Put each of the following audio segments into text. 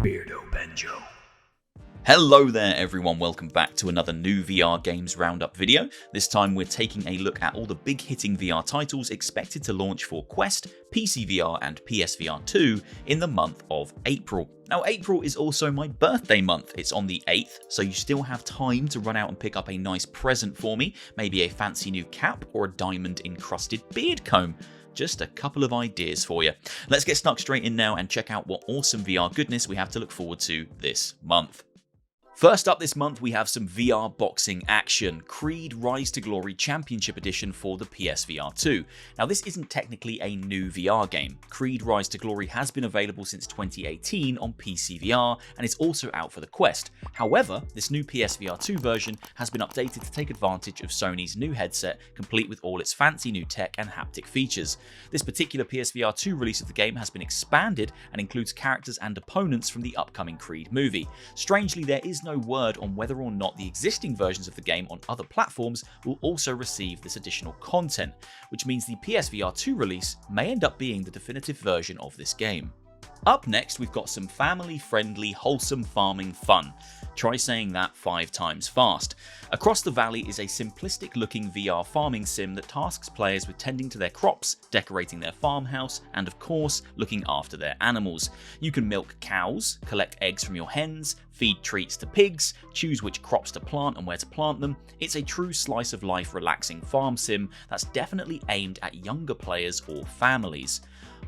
Beardo Benjo. Hello there everyone, welcome back to another new VR Games Roundup video. This time we're taking a look at all the big hitting VR titles expected to launch for Quest, PCVR and PSVR2 in the month of April. Now April is also my birthday month, it's on the 8th, so you still have time to run out and pick up a nice present for me, maybe a fancy new cap or a diamond encrusted beard comb. Just a couple of ideas for you. Let's get stuck straight in now and check out what awesome VR goodness we have to look forward to this month. First up this month we have some VR boxing action, Creed Rise to Glory Championship Edition for the PSVR2. Now this isn't technically a new VR game. Creed Rise to Glory has been available since 2018 on PCVR and is also out for the Quest. However, this new PSVR2 version has been updated to take advantage of Sony's new headset, complete with all its fancy new tech and haptic features. This particular PSVR2 release of the game has been expanded and includes characters and opponents from the upcoming Creed movie. Strangely, there is no word on whether or not the existing versions of the game on other platforms will also receive this additional content, which means the PSVR2 release may end up being the definitive version of this game. Up next we've got some family-friendly, wholesome farming fun. Try saying that 5 times fast. Across the Valley is a simplistic looking VR farming sim that tasks players with tending to their crops, decorating their farmhouse, and of course, looking after their animals. You can milk cows, collect eggs from your hens, feed treats to pigs, choose which crops to plant and where to plant them. It's a true slice of life relaxing farm sim that's definitely aimed at younger players or families.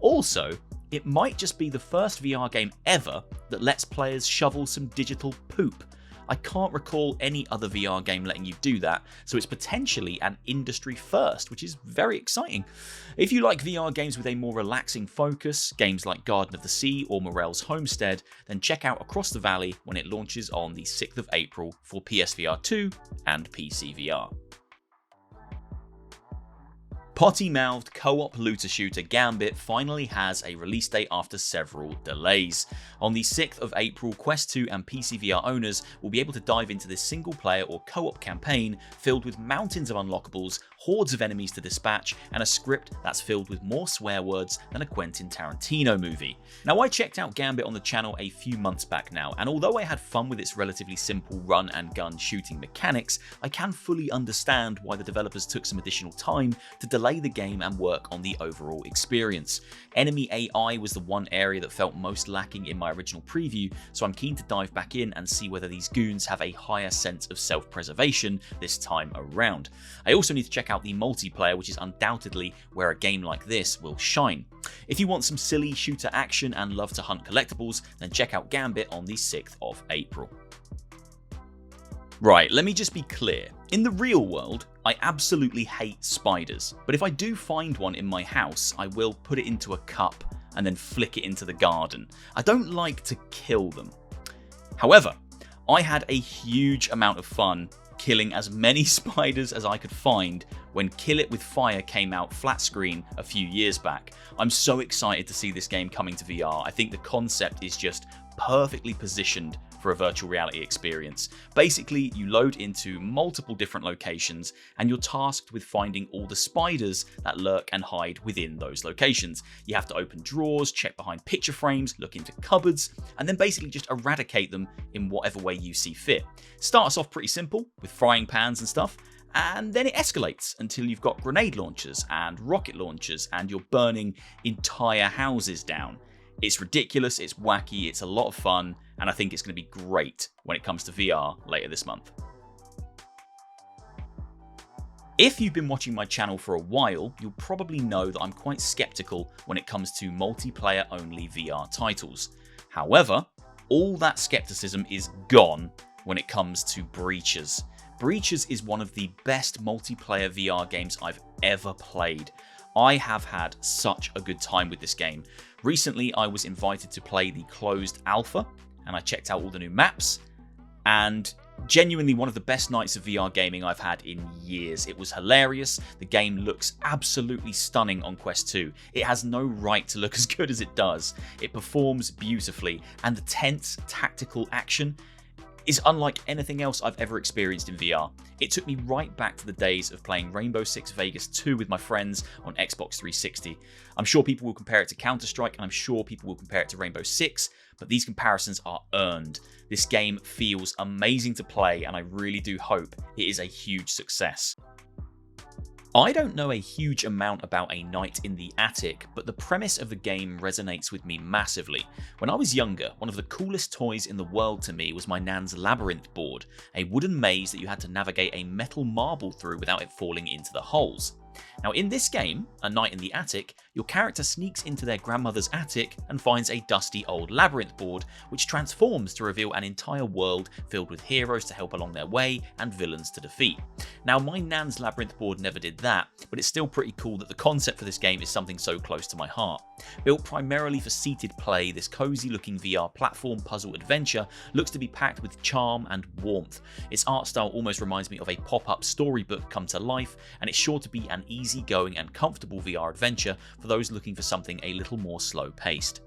Also, it might just be the first VR game ever that lets players shovel some digital poop. I can't recall any other VR game letting you do that, so it's potentially an industry first, which is very exciting. If you like VR games with a more relaxing focus, games like Garden of the Sea or Morel's Homestead, then check out Across the Valley when it launches on the 6th of April for PSVR2 and PCVR. Potty-mouthed co-op looter shooter Gambit finally has a release date after several delays. On the 6th of April, Quest 2 and PCVR owners will be able to dive into this single-player or co-op campaign filled with mountains of unlockables, hordes of enemies to dispatch, and a script that's filled with more swear words than a Quentin Tarantino movie. Now I checked out Gambit on the channel a few months back now, and although I had fun with its relatively simple run and gun shooting mechanics, I can fully understand why the developers took some additional time to delay the game and work on the overall experience. Enemy AI was the one area that felt most lacking in my original preview, so I'm keen to dive back in and see whether these goons have a higher sense of self-preservation this time around. I also need to check out the multiplayer, which is undoubtedly where a game like this will shine. If you want some silly shooter action and love to hunt collectibles, then check out Gambit on the 6th of April. Right, let me just be clear. In the real world, I absolutely hate spiders, but if I do find one in my house, I will put it into a cup and then flick it into the garden. I don't like to kill them. However, I had a huge amount of fun killing as many spiders as I could find when Kill It With Fire came out flat screen a few years back. I'm so excited to see this game coming to VR. I think the concept is just perfectly positioned for a virtual reality experience. Basically, you load into multiple different locations and you're tasked with finding all the spiders that lurk and hide within those locations. You have to open drawers, check behind picture frames, look into cupboards, and then basically just eradicate them in whatever way you see fit. Starts off pretty simple with frying pans and stuff, and then it escalates until you've got grenade launchers and rocket launchers and you're burning entire houses down. It's ridiculous, it's wacky, it's a lot of fun, and I think it's going to be great when it comes to VR later this month. If you've been watching my channel for a while, you'll probably know that I'm quite skeptical when it comes to multiplayer-only VR titles. However, all that skepticism is gone when it comes to Breachers. Breachers is one of the best multiplayer VR games I've ever played. I have had such a good time with this game. Recently, I was invited to play the closed alpha, and I checked out all the new maps, and genuinely one of the best nights of VR gaming I've had in years. It was hilarious. The game looks absolutely stunning on Quest 2. It has no right to look as good as it does. It performs beautifully, and the tense tactical action, is unlike anything else I've ever experienced in VR. It took me right back to the days of playing Rainbow Six Vegas 2 with my friends on Xbox 360. I'm sure people will compare it to Counter-Strike, and I'm sure people will compare it to Rainbow Six, but these comparisons are earned. This game feels amazing to play, and I really do hope it is a huge success. I don't know a huge amount about A Night in the Attic, but the premise of the game resonates with me massively. When I was younger, one of the coolest toys in the world to me was my nan's labyrinth board, a wooden maze that you had to navigate a metal marble through without it falling into the holes. Now in this game, A Night in the Attic, your character sneaks into their grandmother's attic and finds a dusty old labyrinth board, which transforms to reveal an entire world filled with heroes to help along their way and villains to defeat. Now my nan's labyrinth board never did that, but it's still pretty cool that the concept for this game is something so close to my heart. Built primarily for seated play, this cozy looking VR platform puzzle adventure looks to be packed with charm and warmth. Its art style almost reminds me of a pop-up storybook come to life, and it's sure to be an easygoing and comfortable VR adventure for those looking for something a little more slow-paced.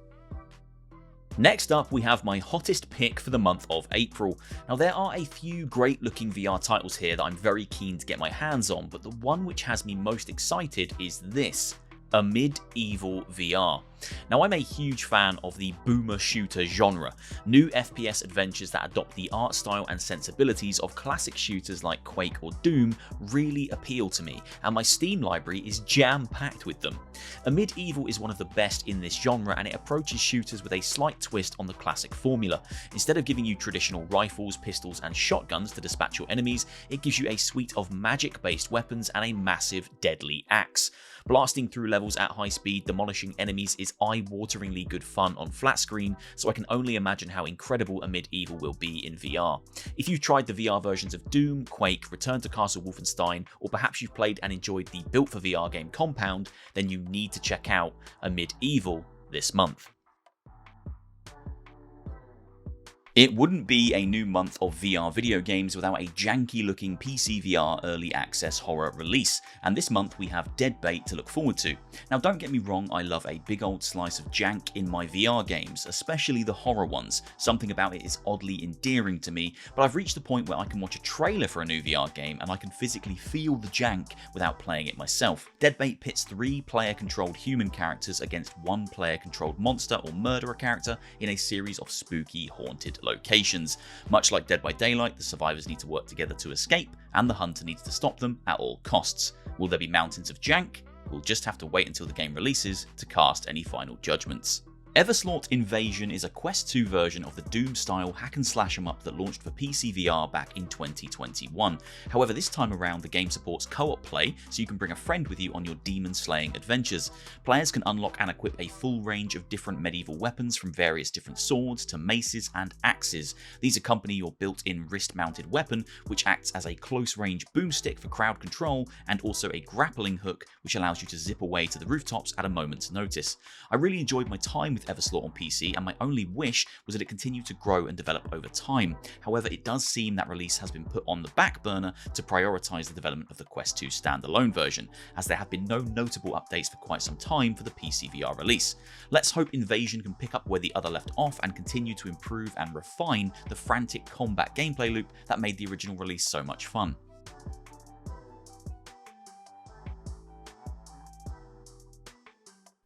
Next up, we have my hottest pick for the month of April. Now there are a few great looking VR titles here that I'm very keen to get my hands on, but the one which has me most excited is this, Medieval VR. Now I'm a huge fan of the boomer shooter genre. New FPS adventures that adopt the art style and sensibilities of classic shooters like Quake or Doom really appeal to me, and my Steam library is jam-packed with them. Medieval is one of the best in this genre, and it approaches shooters with a slight twist on the classic formula. Instead of giving you traditional rifles, pistols and shotguns to dispatch your enemies, it gives you a suite of magic-based weapons and a massive deadly axe. Blasting through levels at high speed, demolishing enemies is eye-wateringly good fun on flat screen, so I can only imagine how incredible Medieval will be in VR. If you've tried the VR versions of Doom, Quake, Return to Castle Wolfenstein, or perhaps you've played and enjoyed the built for VR game Compound, then you need to check out Medieval this month. It wouldn't be a new month of VR video games without a janky looking PCVR early access horror release, and this month we have Deadbait to look forward to. Now don't get me wrong, I love a big old slice of jank in my VR games, especially the horror ones. Something about it is oddly endearing to me, but I've reached the point where I can watch a trailer for a new VR game and I can physically feel the jank without playing it myself. Deadbait pits 3 player controlled human characters against 1 player controlled monster or murderer character in a series of spooky haunted locations. Much like Dead by Daylight, the survivors need to work together to escape, and the hunter needs to stop them at all costs. Will there be mountains of jank? We'll just have to wait until the game releases to cast any final judgments. Everslaught Invasion is a Quest 2 version of the Doom-style hack-and-slash 'em-up that launched for PCVR back in 2021. However, this time around the game supports co-op play, so you can bring a friend with you on your demon-slaying adventures. Players can unlock and equip a full range of different medieval weapons, from various different swords to maces and axes. These accompany your built-in wrist-mounted weapon, which acts as a close-range boomstick for crowd control, and also a grappling hook, which allows you to zip away to the rooftops at a moment's notice. I really enjoyed my time with Everslaught on PC, and my only wish was that it continued to grow and develop over time. However, it does seem that release has been put on the back burner to prioritise the development of the Quest 2 standalone version, as there have been no notable updates for quite some time for the PCVR release. Let's hope Invasion can pick up where the other left off and continue to improve and refine the frantic combat gameplay loop that made the original release so much fun.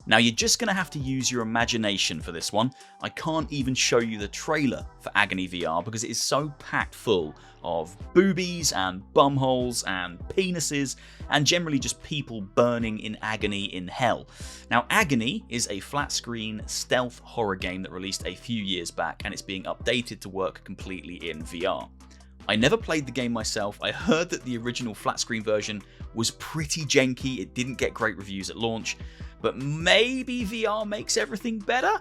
Now you're just going to have to use your imagination for this one. I can't even show you the trailer for Agony VR because it is so packed full of boobies and bumholes and penises and generally just people burning in agony in hell. Now Agony is a flat screen stealth horror game that released a few years back, and it's being updated to work completely in VR. I never played the game myself. I heard that the original flat screen version was pretty janky, it didn't get great reviews at launch, but maybe VR makes everything better?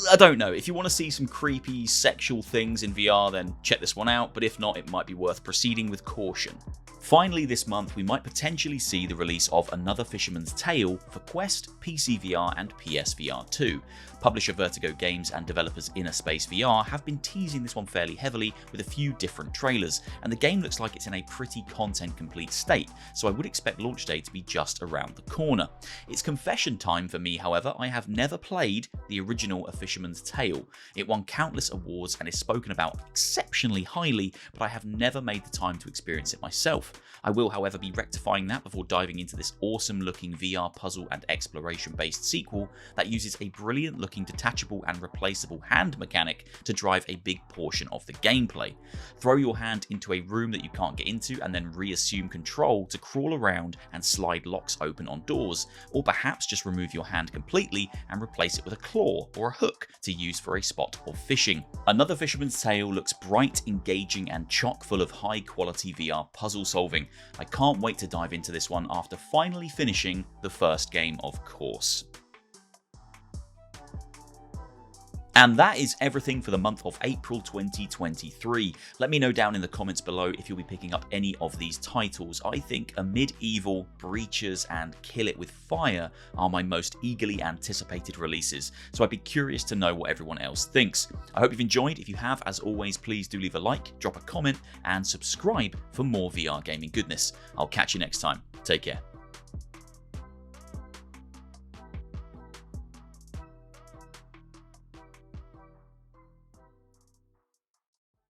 I don't know. If you want to see some creepy sexual things in VR, then check this one out, but if not, it might be worth proceeding with caution. Finally this month, we might potentially see the release of another Fisherman's Tale for Quest, PCVR and PSVR2. Publisher Vertigo Games and developers Inner Space VR have been teasing this one fairly heavily with a few different trailers, and the game looks like it's in a pretty content-complete state, so I would expect launch day to be just around the corner. It's confession time for me, however. I have never played the original A Fisherman's Tale. It won countless awards and is spoken about exceptionally highly, but I have never made the time to experience it myself. I will, however, be rectifying that before diving into this awesome looking VR puzzle and exploration based sequel that uses a brilliant looking detachable and replaceable hand mechanic to drive a big portion of the gameplay. Throw your hand into a room that you can't get into and then reassume control to crawl around and slide locks open on doors, or perhaps just remove your hand completely and replace it with a claw or a hook to use for a spot of fishing. Another Fisherman's Tale looks bright, engaging and chock full of high quality VR puzzle solving. I can't wait to dive into this one after finally finishing the first game, of course. And that is everything for the month of April 2023. Let me know down in the comments below if you'll be picking up any of these titles. I think Medieval, Breaches and Kill It With Fire are my most eagerly anticipated releases, so I'd be curious to know what everyone else thinks. I hope you've enjoyed. If you have, as always, please do leave a like, drop a comment and subscribe for more VR gaming goodness. I'll catch you next time. Take care.